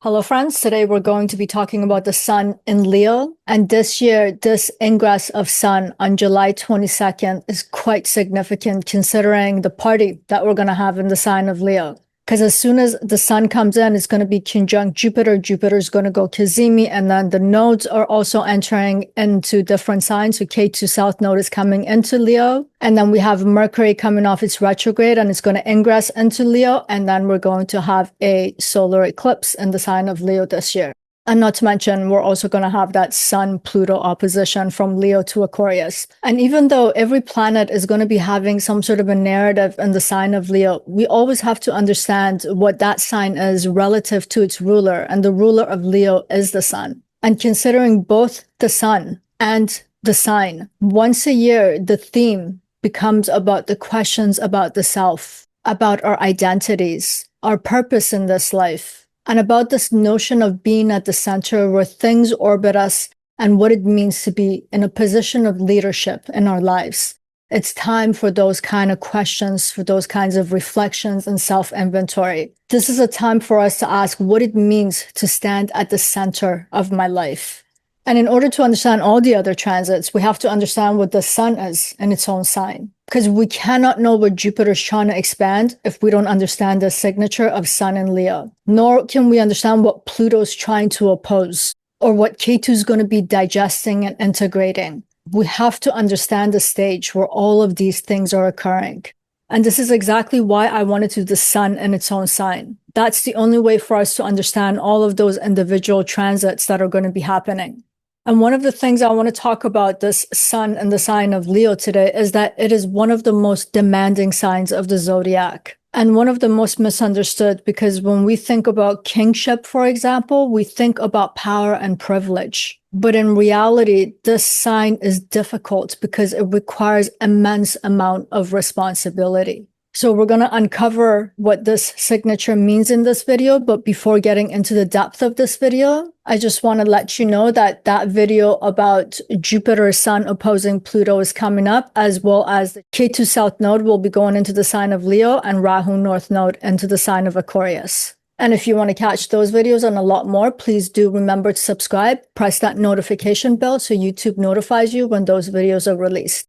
Hello, friends. Today we're going to be talking about the sun in Leo. And this year, this ingress of sun on July 22nd is quite significant considering the party that we're going to have in the sign of Leo. Because as soon as the sun comes in, it's going to be conjunct Jupiter. Jupiter's going to go Cazimi, and then the nodes are also entering into different signs. So Ketu South node is coming into Leo. And then we have Mercury coming off its retrograde, and it's going to ingress into Leo. And then we're going to have a solar eclipse in the sign of Leo this year. And not to mention, we're also going to have that Sun-Pluto opposition from Leo to Aquarius. And even though every planet is going to be having some sort of a narrative in the sign of Leo, we always have to understand what that sign is relative to its ruler. And the ruler of Leo is the sun. And considering both the sun and the sign, once a year, the theme becomes about the questions about the self, about our identities, our purpose in this life, and about this notion of being at the center where things orbit us and what it means to be in a position of leadership in our lives. It's time for those kind of questions, for those kinds of reflections and self-inventory. This is a time for us to ask what it means to stand at the center of my life. And in order to understand all the other transits, we have to understand what the sun is in its own sign. Because we cannot know what Jupiter is trying to expand if we don't understand the signature of Sun in Leo. Nor can we understand what Pluto is trying to oppose or what Ketu is going to be digesting and integrating. We have to understand the stage where all of these things are occurring. And this is exactly why I wanted to do the sun in its own sign. That's the only way for us to understand all of those individual transits that are going to be happening. And one of the things I want to talk about this sun and the sign of Leo today is that it is one of the most demanding signs of the zodiac and one of the most misunderstood, because when we think about kingship, for example, we think about power and privilege. But in reality, this sign is difficult because it requires immense amount of responsibility. So we're going to uncover what this signature means in this video. But before getting into the depth of this video, I just want to let you know that that video about Jupiter Sun opposing Pluto is coming up, as well as the Ketu South node will be going into the sign of Leo and Rahu North node into the sign of Aquarius. And if you want to catch those videos and a lot more, please do remember to subscribe, press that notification bell so YouTube notifies you when those videos are released.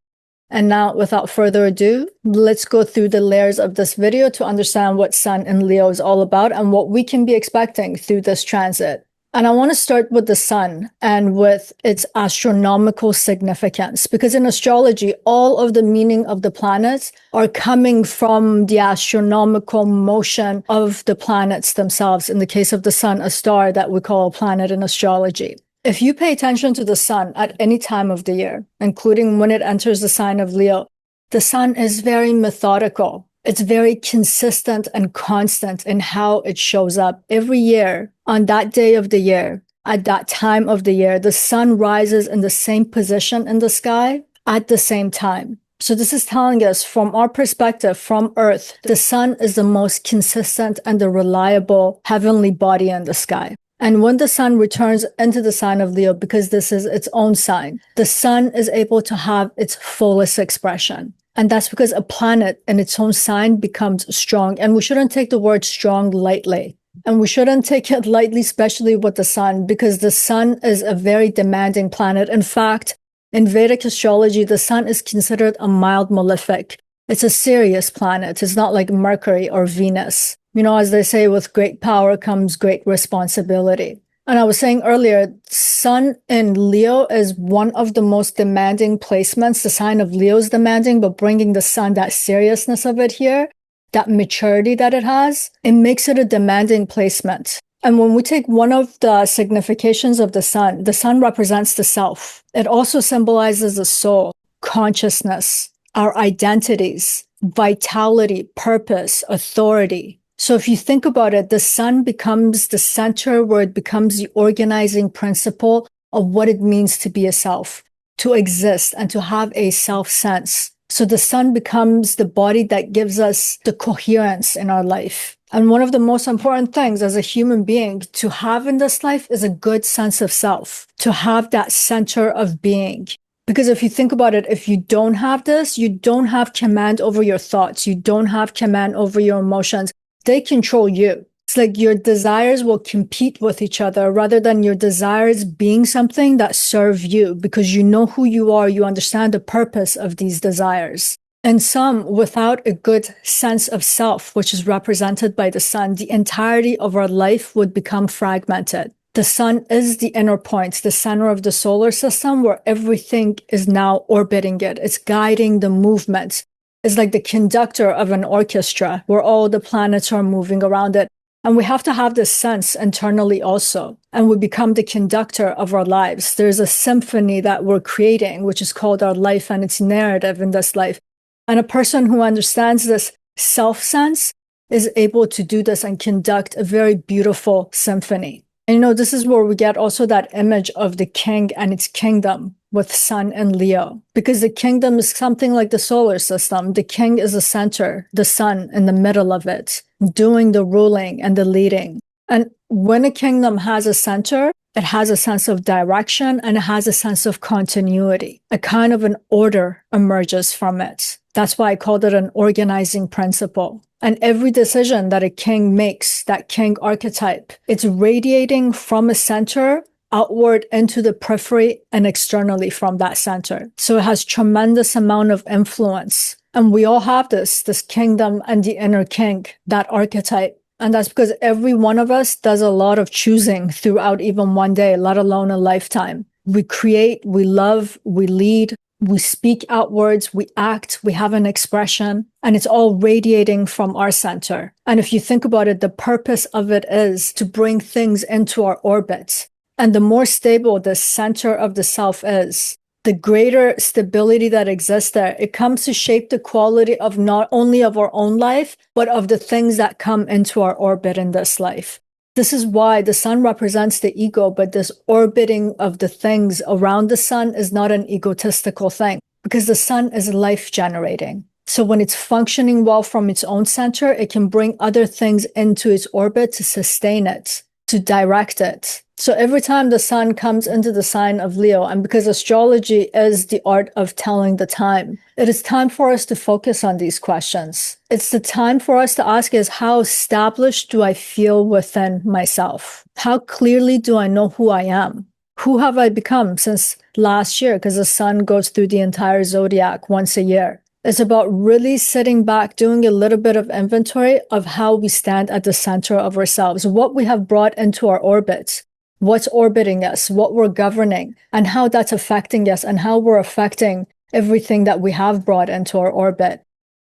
And now, without further ado, let's go through the layers of this video to understand what Sun in Leo is all about and what we can be expecting through this transit. And I want to start with the sun and with its astronomical significance, because in astrology, all of the meaning of the planets are coming from the astronomical motion of the planets themselves. In the case of the sun, a star that we call a planet in astrology. If you pay attention to the sun at any time of the year, including when it enters the sign of Leo, the sun is very methodical. It's very consistent and constant in how it shows up every year. On that day of the year, at that time of the year, the sun rises in the same position in the sky at the same time. So this is telling us, from our perspective, from Earth, the sun is the most consistent and the reliable heavenly body in the sky. And when the sun returns into the sign of Leo, because this is its own sign, the sun is able to have its fullest expression. And that's because a planet in its own sign becomes strong. And we shouldn't take the word strong lightly. And we shouldn't take it lightly, especially with the sun, because the sun is a very demanding planet. In fact, in Vedic astrology, the sun is considered a mild malefic. It's a serious planet. It's not like Mercury or Venus. You know, as they say, with great power comes great responsibility. And I was saying earlier, sun in Leo is one of the most demanding placements. The sign of Leo is demanding, but bringing the sun, that seriousness of it here, that maturity that it has, it makes it a demanding placement. And when we take one of the significations of the sun represents the self. It also symbolizes the soul, consciousness, our identities, vitality, purpose, authority. So if you think about it, the sun becomes the center where it becomes the organizing principle of what it means to be a self, to exist and to have a self-sense. So the sun becomes the body that gives us the coherence in our life. And one of the most important things as a human being to have in this life is a good sense of self, to have that center of being. Because if you think about it, if you don't have this, you don't have command over your thoughts. You don't have command over your emotions. They control you. It's like your desires will compete with each other rather than your desires being something that serve you because you know who you are, you understand the purpose of these desires. And some, without a good sense of self, which is represented by the sun, the entirety of our life would become fragmented. The sun is the inner point, the center of the solar system where everything is now orbiting it. It's guiding the movement. It's like the conductor of an orchestra where all the planets are moving around it. And we have to have this sense internally also. And we become the conductor of our lives. There's a symphony that we're creating, which is called our life and its narrative in this life. And a person who understands this self-sense is able to do this and conduct a very beautiful symphony. And this is where we get also that image of the king and its kingdom with Sun and Leo, because the kingdom is something like the solar system. The king is the center, the sun in the middle of it, doing the ruling and the leading. And when a kingdom has a center, it has a sense of direction and it has a sense of continuity. A kind of an order emerges from it. That's why I called it an organizing principle. And every decision that a king makes, that king archetype, it's radiating from a center outward into the periphery and externally from that center. So it has tremendous amount of influence. And we all have this kingdom and the inner king, that archetype. And that's because every one of us does a lot of choosing throughout even one day, let alone a lifetime. We create, we love, we lead, we speak outwards, we act, we have an expression, and it's all radiating from our center. And if you think about it, the purpose of it is to bring things into our orbit. And the more stable the center of the self is, the greater stability that exists there. It comes to shape the quality of not only of our own life, but of the things that come into our orbit in this life. This is why the sun represents the ego, but this orbiting of the things around the sun is not an egotistical thing, because the sun is life generating. So when it's functioning well from its own center, it can bring other things into its orbit to sustain it, to direct it. So every time the sun comes into the sign of Leo, and because astrology is the art of telling the time, it is time for us to focus on these questions. It's the time for us to ask is, how established do I feel within myself? How clearly do I know who I am? Who have I become since last year? Because the sun goes through the entire zodiac once a year. It's about really sitting back, doing a little bit of inventory of how we stand at the center of ourselves, what we have brought into our orbit, what's orbiting us, what we're governing, and how that's affecting us and how we're affecting everything that we have brought into our orbit.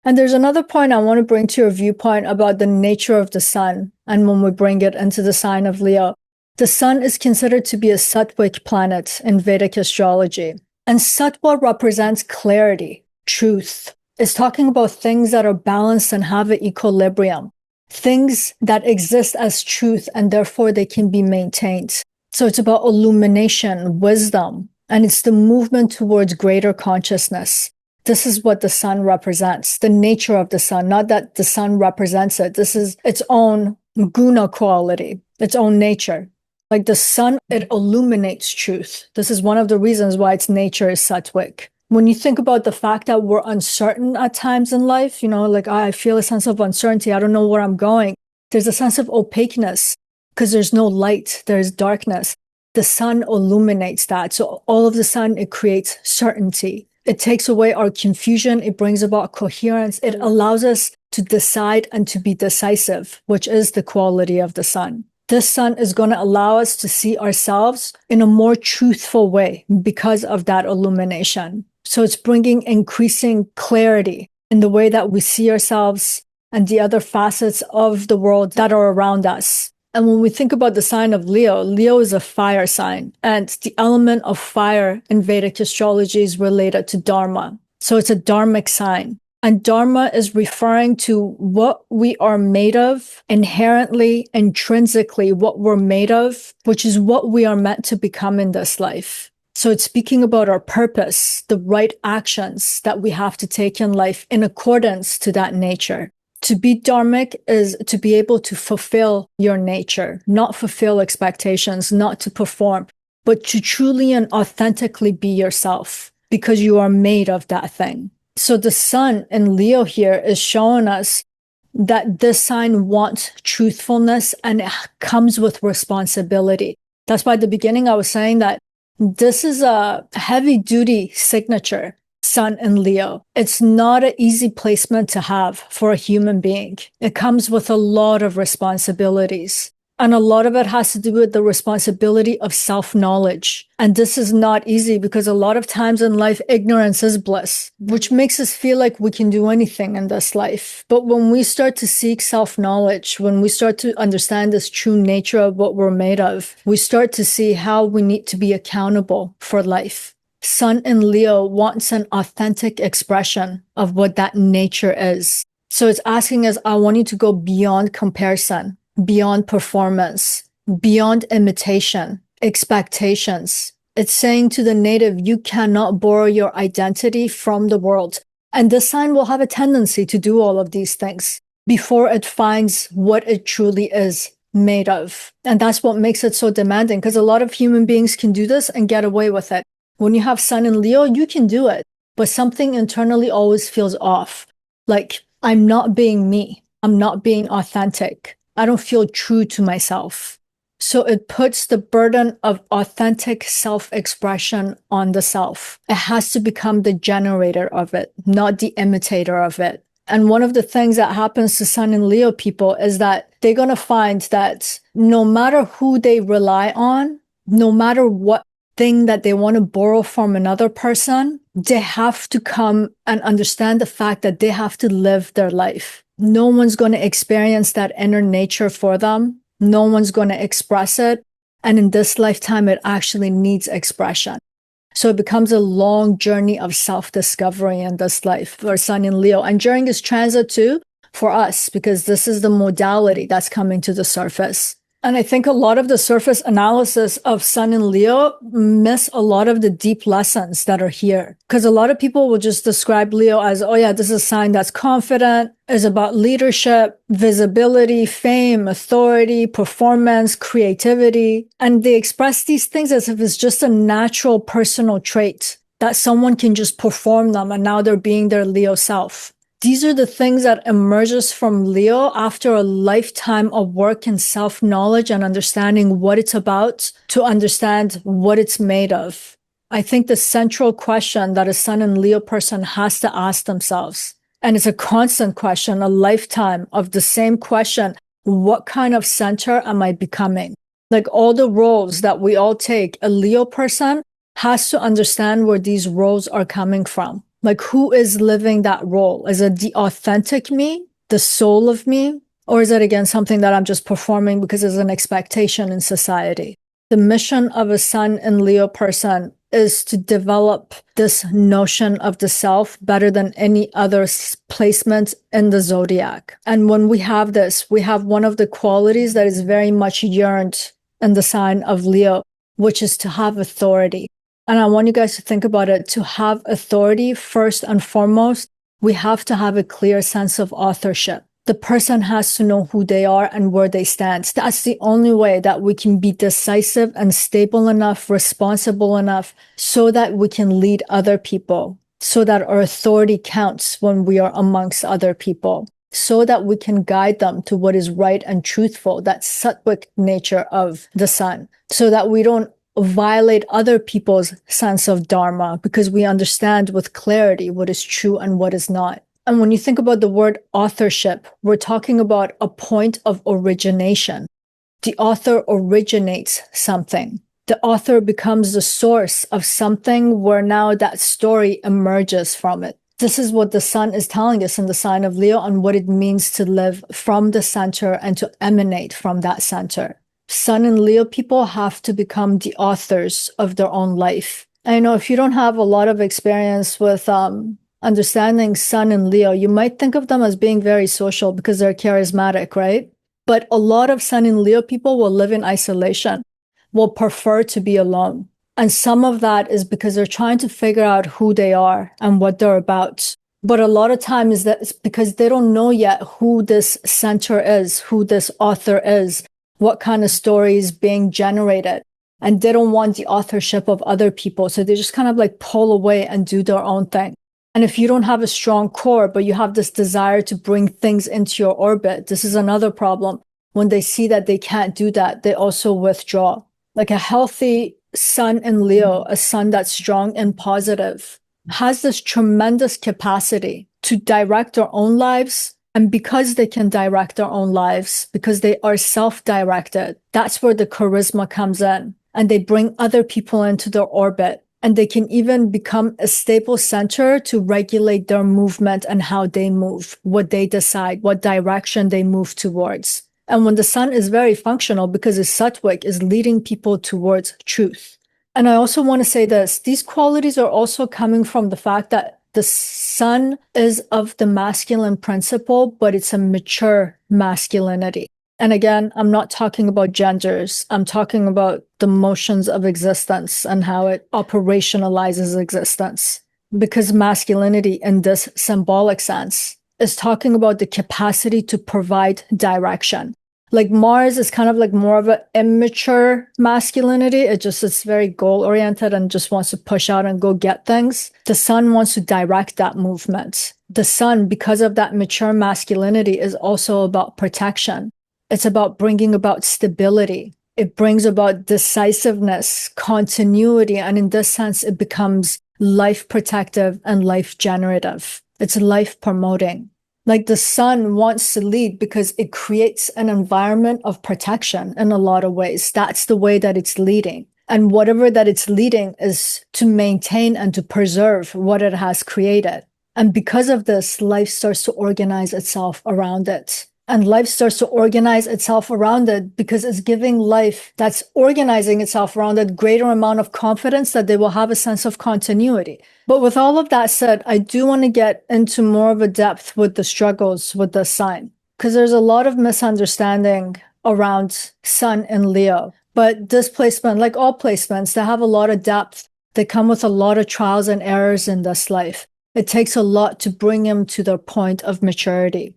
And there's another point I want to bring to your viewpoint about the nature of the sun. And when we bring it into the sign of Leo, the sun is considered to be a Sattvic planet in Vedic astrology. And Satwa represents clarity, truth. It's talking about things that are balanced and have an equilibrium. Things that exist as truth and therefore they can be maintained. So it's about illumination, wisdom, and it's the movement towards greater consciousness. This is what the sun represents, the nature of the sun, not that the sun represents it. This is its own guna quality, its own nature. Like the sun, it illuminates truth. This is one of the reasons why its nature is sattvic. When you think about the fact that we're uncertain at times in life, I feel a sense of uncertainty. I don't know where I'm going. There's a sense of opaqueness because there's no light. There's darkness. The sun illuminates that. So all of the sun, it creates certainty. It takes away our confusion. It brings about coherence. It allows us to decide and to be decisive, which is the quality of the sun. This sun is going to allow us to see ourselves in a more truthful way because of that illumination. So it's bringing increasing clarity in the way that we see ourselves and the other facets of the world that are around us. And when we think about the sign of Leo, Leo is a fire sign. And the element of fire in Vedic astrology is related to Dharma. So it's a Dharmic sign. And Dharma is referring to what we are made of, inherently, intrinsically, what we're made of, which is what we are meant to become in this life. So it's speaking about our purpose, the right actions that we have to take in life in accordance to that nature. To be dharmic is to be able to fulfill your nature, not fulfill expectations, not to perform, but to truly and authentically be yourself because you are made of that thing. So the sun in Leo here is showing us that this sign wants truthfulness and it comes with responsibility. That's why at the beginning I was saying that this is a heavy duty signature, Sun in Leo. It's not an easy placement to have for a human being. It comes with a lot of responsibilities. And a lot of it has to do with the responsibility of self-knowledge. And this is not easy because a lot of times in life, ignorance is bliss, which makes us feel like we can do anything in this life. But when we start to seek self-knowledge, when we start to understand this true nature of what we're made of, we start to see how we need to be accountable for life. Sun in Leo wants an authentic expression of what that nature is. So it's asking us, I want you to go beyond comparison, beyond performance, beyond imitation, expectations. It's saying to the native, you cannot borrow your identity from the world. And this sign will have a tendency to do all of these things before it finds what it truly is made of. And that's what makes it so demanding, because a lot of human beings can do this and get away with it. When you have Sun in Leo, you can do it, but something internally always feels off. Like, I'm not being me. I'm not being authentic. I don't feel true to myself. So it puts the burden of authentic self-expression on the self. It has to become the generator of it, not the imitator of it. And one of the things that happens to Sun in Leo people is that they're going to find that no matter who they rely on, no matter what thing that they want to borrow from another person, they have to come and understand the fact that they have to live their life. No one's going to experience that inner nature for them. No one's going to express it. And in this lifetime, it actually needs expression. So it becomes a long journey of self-discovery in this life for Sun in Leo. And during this transit too, for us, because this is the modality that's coming to the surface. And I think a lot of the surface analysis of Sun in Leo miss a lot of the deep lessons that are here. Because a lot of people will just describe Leo as, oh yeah, this is a sign that's confident, is about leadership, visibility, fame, authority, performance, creativity. And they express these things as if it's just a natural personal trait that someone can just perform them and now they're being their Leo self. These are the things that emerges from Leo after a lifetime of work and self-knowledge and understanding what it's about to understand what it's made of. I think the central question that a Sun in Leo person has to ask themselves, and it's a constant question, a lifetime of the same question, what kind of center am I becoming? Like all the roles that we all take, a Leo person has to understand where these roles are coming from. Like, who is living that role? Is it the authentic me, the soul of me? Or is it, again, something that I'm just performing because there's an expectation in society? The mission of a Sun in Leo person is to develop this notion of the self better than any other placement in the zodiac. And when we have this, we have one of the qualities that is very much yearned in the sign of Leo, which is to have authority. And I want you guys to think about it. To have authority, first and foremost, we have to have a clear sense of authorship. The person has to know who they are and where they stand. That's the only way that we can be decisive and stable enough, responsible enough, so that we can lead other people, so that our authority counts when we are amongst other people, so that we can guide them to what is right and truthful, that Satwic nature of the sun, so that we don't violate other people's sense of Dharma, because we understand with clarity what is true and what is not. And when you think about the word authorship, we're talking about a point of origination. The author originates something. The author becomes the source of something where now that story emerges from it. This is what the sun is telling us in the sign of Leo and what it means to live from the center and to emanate from that center. Sun and Leo people have to become the authors of their own life. I know if you don't have a lot of experience with understanding Sun and Leo, you might think of them as being very social because they're charismatic, right? But a lot of Sun and Leo people will live in isolation, will prefer to be alone. And some of that is because they're trying to figure out who they are and what they're about. But a lot of times it's because they don't know yet who this center is, who this author is, what kind of story is being generated. And they don't want the authorship of other people. So they just kind of like pull away and do their own thing. And if you don't have a strong core, but you have this desire to bring things into your orbit, this is another problem. When they see that they can't do that, they also withdraw. Like a healthy sun in Leo, a sun that's strong and positive, has this tremendous capacity to direct their own lives. And because they can direct their own lives, because they are self-directed, that's where the charisma comes in. And they bring other people into their orbit. And they can even become a stable center to regulate their movement and how they move, what they decide, what direction they move towards. And when the sun is very functional, because it's Satwic, is leading people towards truth. And I also want to say this, these qualities are also coming from the fact that the sun is of the masculine principle, but it's a mature masculinity. And again, I'm not talking about genders. I'm talking about the motions of existence and how it operationalizes existence. Because masculinity in this symbolic sense is talking about the capacity to provide direction. Like Mars is kind of like more of an immature masculinity. It's very goal oriented and just wants to push out and go get things. The sun wants to direct that movement. The sun, because of that mature masculinity, is also about protection. It's about bringing about stability. It brings about decisiveness, continuity, and in this sense, it becomes life protective and life generative. It's life promoting. Like the sun wants to lead because it creates an environment of protection in a lot of ways. That's the way that it's leading. And whatever that it's leading is to maintain and to preserve what it has created. And because of this, life starts to organize itself around it. And life starts to organize itself around it because it's giving life that's organizing itself around it greater amount of confidence that they will have a sense of continuity. But with all of that said, I do want to get into more of a depth with the struggles with the sign, because there's a lot of misunderstanding around sun in Leo. But this placement, like all placements, they have a lot of depth. They come with a lot of trials and errors in this life. It takes a lot to bring them to their point of maturity.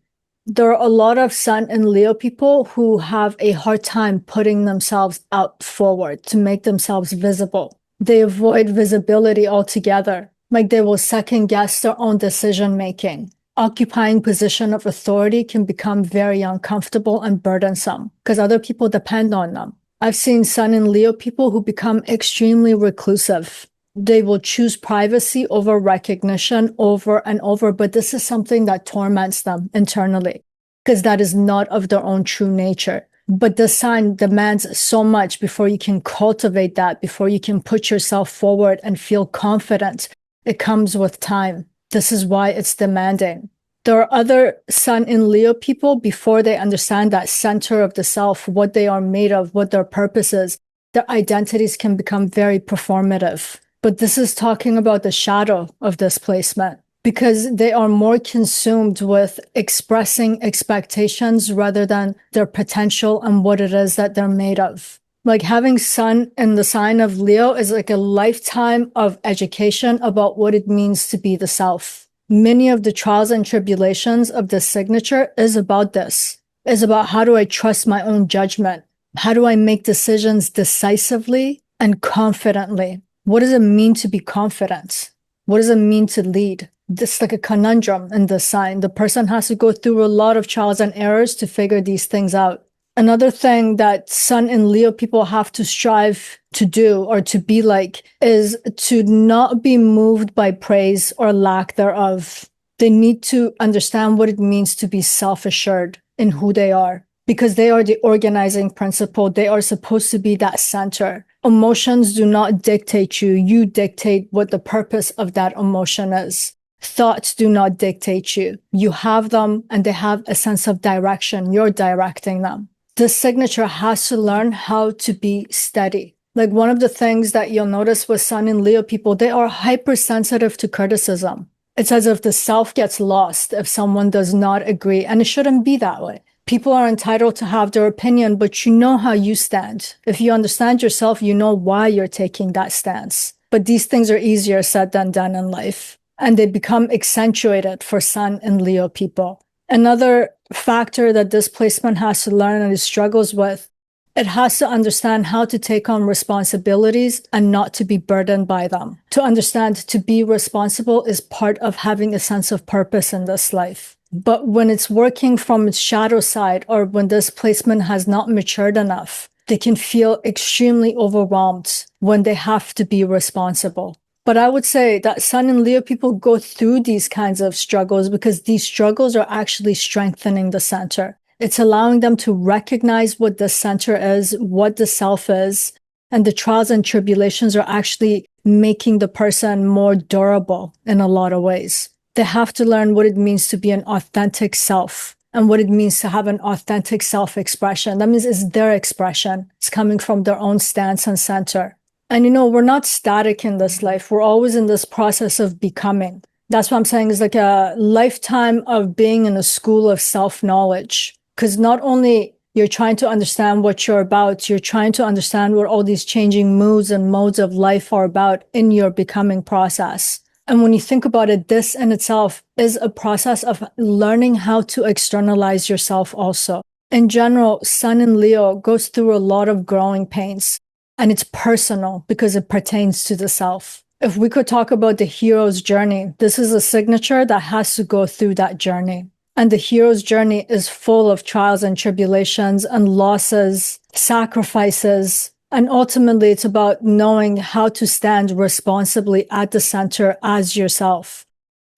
There are a lot of sun and Leo people who have a hard time putting themselves out forward to make themselves visible. They avoid visibility altogether. Like they will second guess their own decision making. Occupying position of authority can become very uncomfortable and burdensome because other people depend on them. I've seen sun and Leo people who become extremely reclusive. They will choose privacy over recognition over and over, but this is something that torments them internally because that is not of their own true nature. But the sign demands so much before you can cultivate that, before you can put yourself forward and feel confident. It comes with time. This is why it's demanding. There are other sun in Leo people, before they understand that center of the self, what they are made of, what their purpose is, their identities can become very performative. But this is talking about the shadow of this placement because they are more consumed with expressing expectations rather than their potential and what it is that they're made of. Like having sun in the sign of Leo is like a lifetime of education about what it means to be the self. Many of the trials and tribulations of this signature is about this, is about how do I trust my own judgment? How do I make decisions decisively and confidently? What does it mean to be confident? What does it mean to lead? This is like a conundrum in this sign. The person has to go through a lot of trials and errors to figure these things out. Another thing that sun and Leo people have to strive to do or to be like is to not be moved by praise or lack thereof. They need to understand what it means to be self-assured in who they are because they are the organizing principle. They are supposed to be that center. Emotions do not dictate you. You dictate what the purpose of that emotion is. Thoughts do not dictate you. You have them and they have a sense of direction. You're directing them. This signature has to learn how to be steady. Like one of the things that you'll notice with sun and Leo people, they are hypersensitive to criticism. It's as if the self gets lost if someone does not agree, and it shouldn't be that way. People are entitled to have their opinion, but you know how you stand. If you understand yourself, you know why you're taking that stance. But these things are easier said than done in life, and they become accentuated for sun and Leo people. Another factor that this placement has to learn and it struggles with It has to understand how to take on responsibilities and not to be burdened by them. To understand to be responsible is part of having a sense of purpose in this life. But when it's working from its shadow side, or when this placement has not matured enough, they can feel extremely overwhelmed when they have to be responsible. But I would say that Sun and Leo people go through these kinds of struggles because these struggles are actually strengthening the center. It's allowing them to recognize what the center is, what the self is, and the trials and tribulations are actually making the person more durable in a lot of ways. They have to learn what it means to be an authentic self and what it means to have an authentic self-expression. That means it's their expression. It's coming from their own stance and center. And we're not static in this life. We're always in this process of becoming. That's what I'm saying is like a lifetime of being in a school of self-knowledge. Because not only you're trying to understand what you're about, you're trying to understand what all these changing moods and modes of life are about in your becoming process. And when you think about it, this in itself is a process of learning how to externalize yourself also. In general, Sun in Leo goes through a lot of growing pains, and it's personal because it pertains to the self. If we could talk about the hero's journey, this is a signature that has to go through that journey. And the hero's journey is full of trials and tribulations and losses, sacrifices. And ultimately, it's about knowing how to stand responsibly at the center as yourself.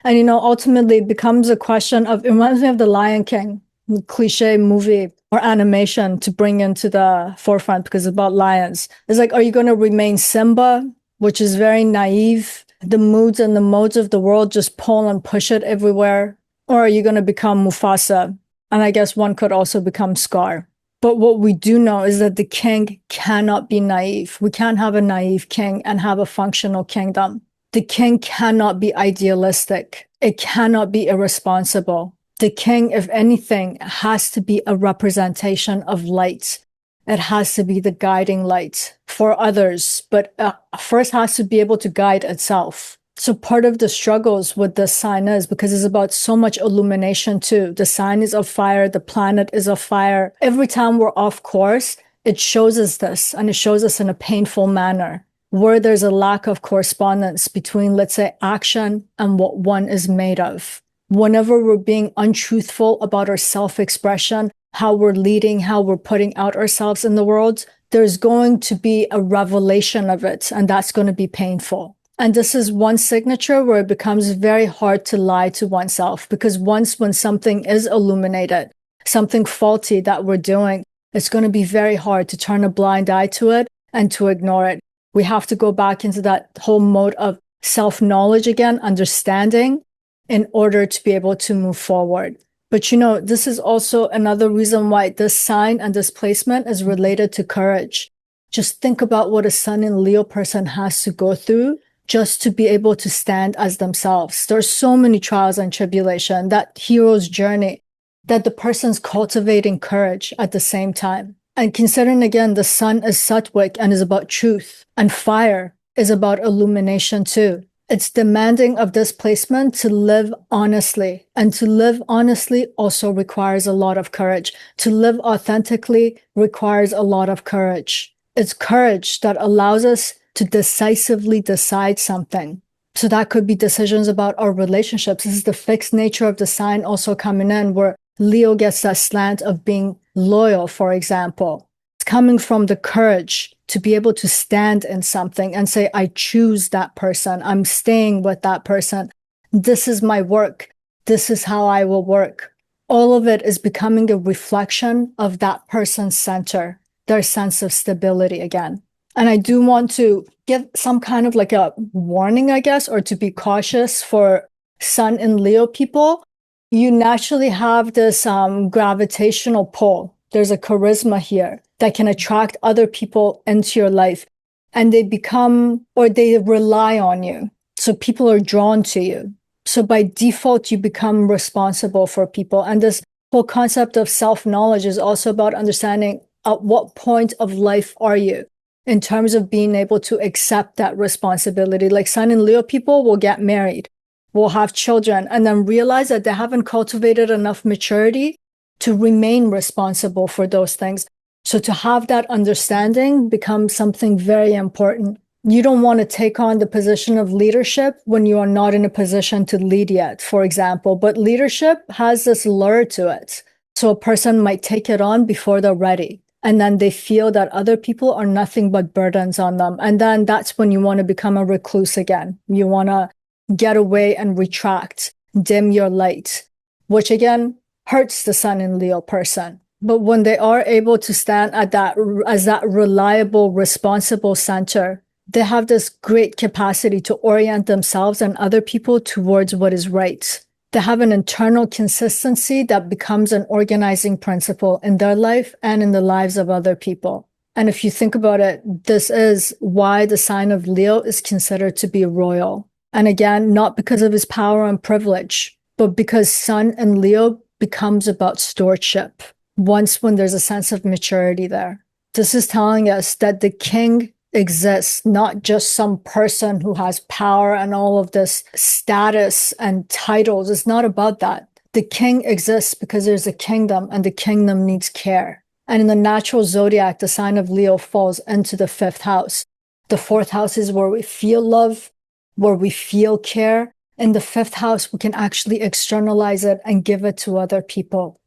And, ultimately it becomes a question of, it reminds me of the Lion King, the cliche movie or animation to bring into the forefront because it's about lions. It's like, are you going to remain Simba, which is very naive? The moods and the modes of the world just pull and push it everywhere. Or are you going to become Mufasa? And I guess one could also become Scar. But what we do know is that the king cannot be naive. We can't have a naive king and have a functional kingdom. The king cannot be idealistic. It cannot be irresponsible. The king, if anything, has to be a representation of light. It has to be the guiding light for others, but first has to be able to guide itself. So part of the struggles with the sign is because it's about so much illumination too. The sign is of fire. The planet is of fire. Every time we're off course, it shows us this, and it shows us in a painful manner where there's a lack of correspondence between, let's say, action and what one is made of. Whenever we're being untruthful about our self-expression, how we're leading, how we're putting out ourselves in the world, there's going to be a revelation of it, and that's going to be painful. And this is one signature where it becomes very hard to lie to oneself, because when something is illuminated, something faulty that we're doing, it's going to be very hard to turn a blind eye to it and to ignore it. We have to go back into that whole mode of self-knowledge again, understanding, in order to be able to move forward. But this is also another reason why this sign and this placement is related to courage. Just think about what a Sun in Leo person has to go through just to be able to stand as themselves. There's so many trials and tribulation, that hero's journey, that the person's cultivating courage at the same time. And considering again, the sun is Satwic and is about truth, and fire is about illumination too. It's demanding of this placement to live honestly, and to live honestly also requires a lot of courage. To live authentically requires a lot of courage. It's courage that allows us to decisively decide something. So that could be decisions about our relationships. This is the fixed nature of the sign also coming in, where Leo gets that slant of being loyal, for example. It's coming from the courage to be able to stand in something and say, I choose that person. I'm staying with that person. This is my work. This is how I will work. All of it is becoming a reflection of that person's center, their sense of stability again. And I do want to give some kind of like a warning, I guess, or to be cautious for Sun in Leo people. You naturally have this gravitational pull. There's a charisma here that can attract other people into your life, and they become, or they rely on you. So people are drawn to you. So by default, you become responsible for people. And this whole concept of self-knowledge is also about understanding at what point of life are you, in terms of being able to accept that responsibility. Like Sun in Leo people will get married, will have children, and then realize that they haven't cultivated enough maturity to remain responsible for those things. So to have that understanding becomes something very important. You don't want to take on the position of leadership when you are not in a position to lead yet, for example. But leadership has this lure to it. So a person might take it on before they're ready. And then they feel that other people are nothing but burdens on them. And then that's when you want to become a recluse again. You want to get away and retract, dim your light, which again hurts the Sun in Leo person. But when they are able to stand at that as that reliable, responsible center, they have this great capacity to orient themselves and other people towards what is right. They have an internal consistency that becomes an organizing principle in their life and in the lives of other people. And if you think about it, this is why the sign of Leo is considered to be royal. And again, not because of his power and privilege, but because Sun in Leo becomes about stewardship. When there's a sense of maturity there. This is telling us that the king exists, not just some person who has power and all of this status and titles. It's not about that. The king exists because there's a kingdom and the kingdom needs care. And in the natural zodiac, the sign of Leo falls into the 5th house. The 4th house is where we feel love, where we feel care. In the 5th house, we can actually externalize it and give it to other people.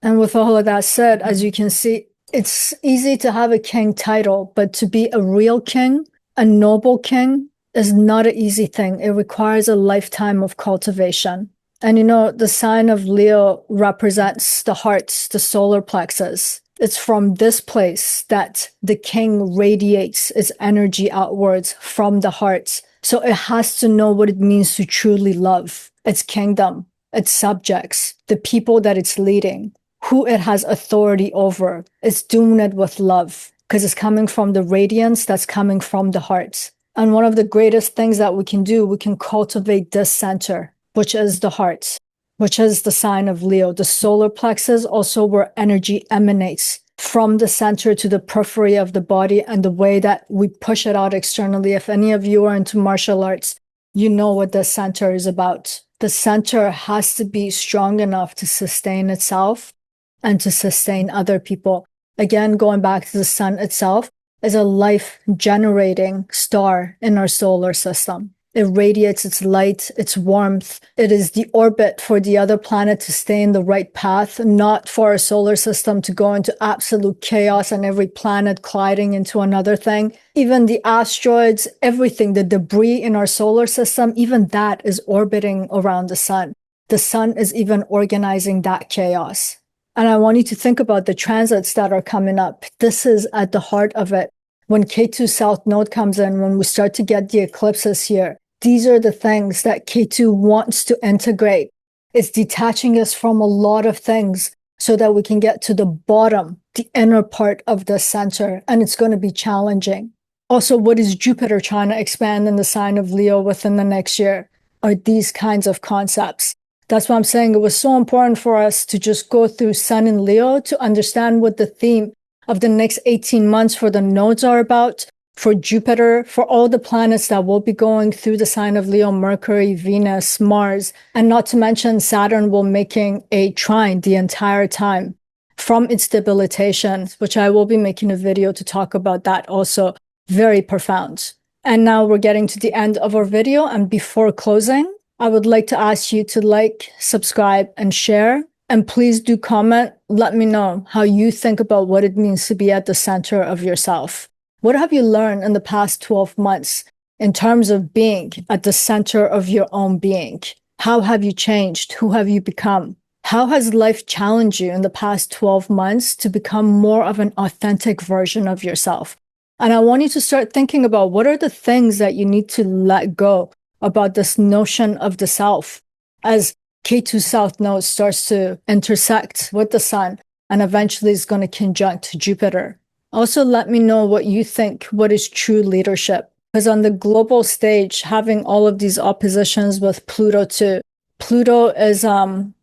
And with all of that said, as you can see, it's easy to have a king title, but to be a real king, a noble king, is not an easy thing. It requires a lifetime of cultivation. And the sign of Leo represents the hearts, the solar plexus. It's from this place that the king radiates its energy outwards from the heart. So it has to know what it means to truly love its kingdom, its subjects, the people that it's leading, who it has authority over. It's doing it with love because it's coming from the radiance that's coming from the heart. And one of the greatest things that we can do, we can cultivate this center, which is the heart, which is the sign of Leo. The solar plexus, also where energy emanates from the center to the periphery of the body and the way that we push it out externally. If any of you are into martial arts, you know what the center is about. The center has to be strong enough to sustain itself and to sustain other people. Again, going back to the sun itself, is a life-generating star in our solar system. It radiates its light, its warmth. It is the orbit for the other planet to stay in the right path, not for our solar system to go into absolute chaos and every planet colliding into another thing. Even the asteroids, everything, the debris in our solar system, even that is orbiting around the sun. The sun is even organizing that chaos. And I want you to think about the transits that are coming up. This is at the heart of it. When Ketu South Node comes in, when we start to get the eclipses here, these are the things that Ketu wants to integrate. It's detaching us from a lot of things so that we can get to the bottom, the inner part of the center, and it's going to be challenging. Also, what is Jupiter trying to expand in the sign of Leo within the next year are these kinds of concepts. That's why I'm saying it was so important for us to just go through Sun in Leo to understand what the theme of the next 18 months for the nodes are about, for Jupiter, for all the planets that will be going through the sign of Leo, Mercury, Venus, Mars, and not to mention Saturn will making a trine the entire time from its debilitation, which I will be making a video to talk about that also. Very profound. And now we're getting to the end of our video. And before closing, I would like to ask you to like, subscribe, and share. And please do comment. Let me know how you think about what it means to be at the center of yourself. What have you learned in the past 12 months in terms of being at the center of your own being? How have you changed? Who have you become? How has life challenged you in the past 12 months to become more of an authentic version of yourself? And I want you to start thinking about what are the things that you need to let go about this notion of the self as Ketu South Node starts to intersect with the sun and eventually is going to conjunct Jupiter. Also, let me know what you think, what is true leadership? Because on the global stage, having all of these oppositions with Pluto too, Pluto is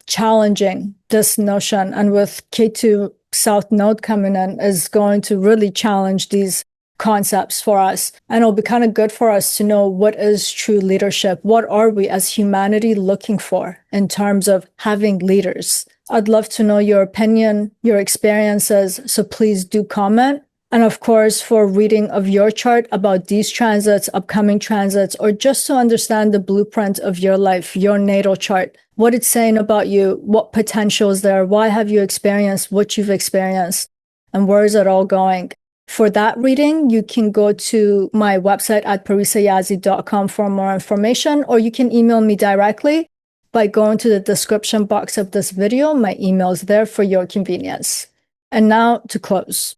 challenging this notion. And with Ketu South Node coming in is going to really challenge these concepts for us. And it'll be kind of good for us to know what is true leadership. What are we as humanity looking for in terms of having leaders? I'd love to know your opinion, your experiences, so please do comment. And of course, for a reading of your chart about these transits, upcoming transits, or just to understand the blueprint of your life, your natal chart, what it's saying about you, what potential is there, why have you experienced what you've experienced, and where is it all going? For that reading, you can go to my website at parisayazdi.com for more information, or you can email me directly by going to the description box of this video. My email is there for your convenience. And now to close.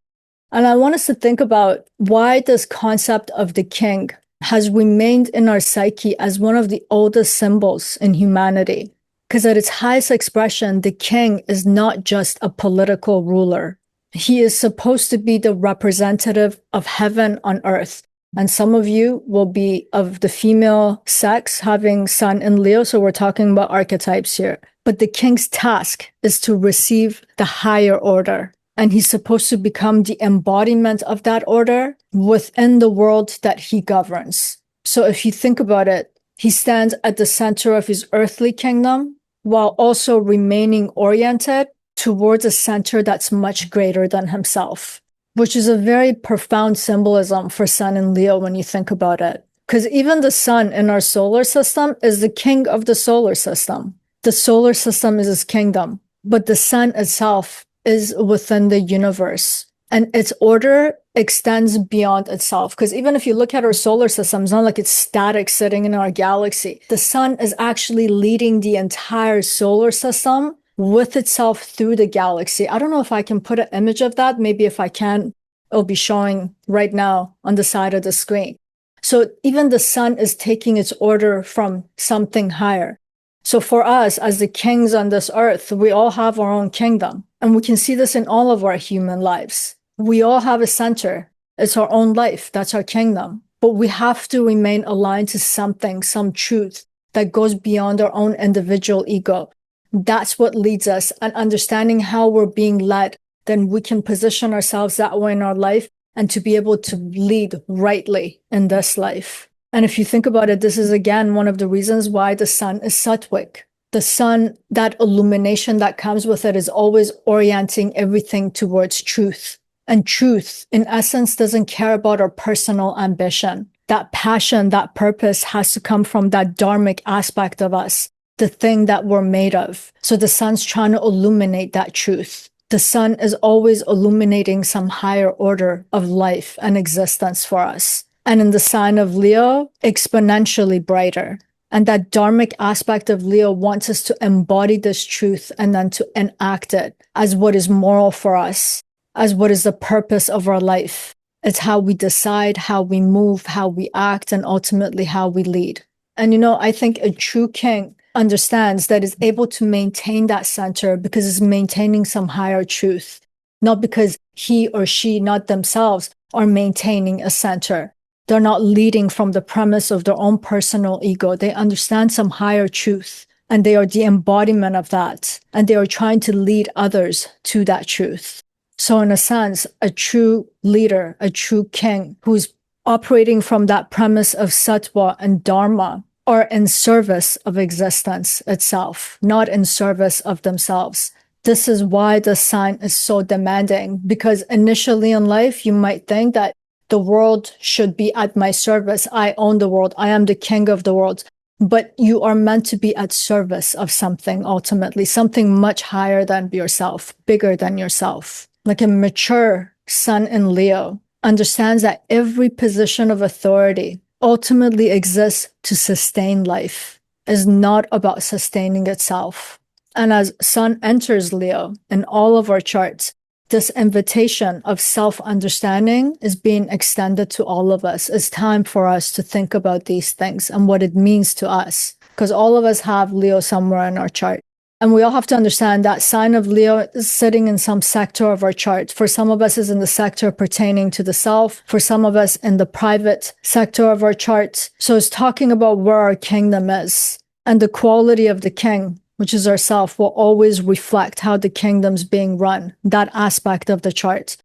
And I want us to think about why this concept of the king has remained in our psyche as one of the oldest symbols in humanity. Because at its highest expression, the king is not just a political ruler. He is supposed to be the representative of heaven on earth. And some of you will be of the female sex, having sun in Leo. So we're talking about archetypes here. But the king's task is to receive the higher order. And he's supposed to become the embodiment of that order within the world that he governs. So if you think about it, he stands at the center of his earthly kingdom while also remaining oriented towards a center that's much greater than himself, which is a very profound symbolism for Sun in Leo when you think about it. Because even the sun in our solar system is the king of the solar system. The solar system is his kingdom, but the sun itself is within the universe, and its order extends beyond itself. Because even if you look at our solar system, it's not like it's static sitting in our galaxy. The sun is actually leading the entire solar system with itself through the galaxy. I don't know if I can put an image of that. Maybe if I can, it'll be showing right now on the side of the screen. So even the sun is taking its order from something higher. So for us, as the kings on this earth, we all have our own kingdom. And we can see this in all of our human lives. We all have a center. It's our own life. That's our kingdom. But we have to remain aligned to something, some truth that goes beyond our own individual ego. That's what leads us. And understanding how we're being led, then we can position ourselves that way in our life and to be able to lead rightly in this life. And if you think about it, this is again one of the reasons why the sun is Satwic. The sun, that illumination that comes with it, is always orienting everything towards truth. And truth, in essence, doesn't care about our personal ambition. That passion, that purpose has to come from that dharmic aspect of us, the thing that we're made of. So the sun's trying to illuminate that truth. The sun is always illuminating some higher order of life and existence for us. And in the sign of Leo, exponentially brighter. And that dharmic aspect of Leo wants us to embody this truth and then to enact it as what is moral for us, as what is the purpose of our life. It's how we decide, how we move, how we act, and ultimately how we lead. And I think a true king understands that is able to maintain that center because it's maintaining some higher truth, not because he or she, not themselves, are maintaining a center. They're not leading from the premise of their own personal ego. They understand some higher truth, and they are the embodiment of that. And they are trying to lead others to that truth. So in a sense, a true leader, a true king who's operating from that premise of Satwa and Dharma are in service of existence itself, not in service of themselves. This is why the sign is so demanding, because initially in life, you might think that the world should be at my service. I own the world. I am the king of the world. But you are meant to be at service of something, ultimately, something much higher than yourself, bigger than yourself. Like a mature sun in Leo understands that every position of authority ultimately exists to sustain life, is not about sustaining itself. And as sun enters Leo in all of our charts, this invitation of self-understanding is being extended to all of us. It's time for us to think about these things and what it means to us, because all of us have Leo somewhere in our chart. And we all have to understand that sign of Leo is sitting in some sector of our chart. For some of us is in the sector pertaining to the self. For some of us in the private sector of our chart. So it's talking about where our kingdom is. And the quality of the king, which is ourself, will always reflect how the kingdom's being run, that aspect of the chart.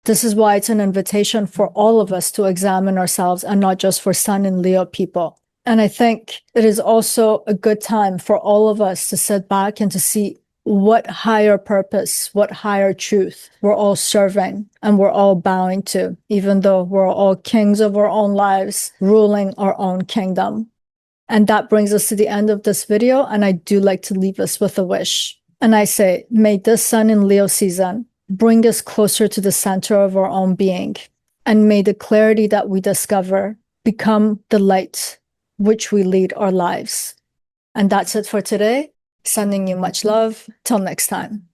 This is why it's an invitation for all of us to examine ourselves and not just for Sun and Leo people. And I think it is also a good time for all of us to sit back and to see what higher purpose, what higher truth we're all serving and we're all bowing to, even though we're all kings of our own lives, ruling our own kingdom. And that brings us to the end of this video. And I do like to leave us with a wish. And I say, may this sun in Leo season bring us closer to the center of our own being. And may the clarity that we discover become the light which we lead our lives. And that's it for today. Sending you much love. Till next time.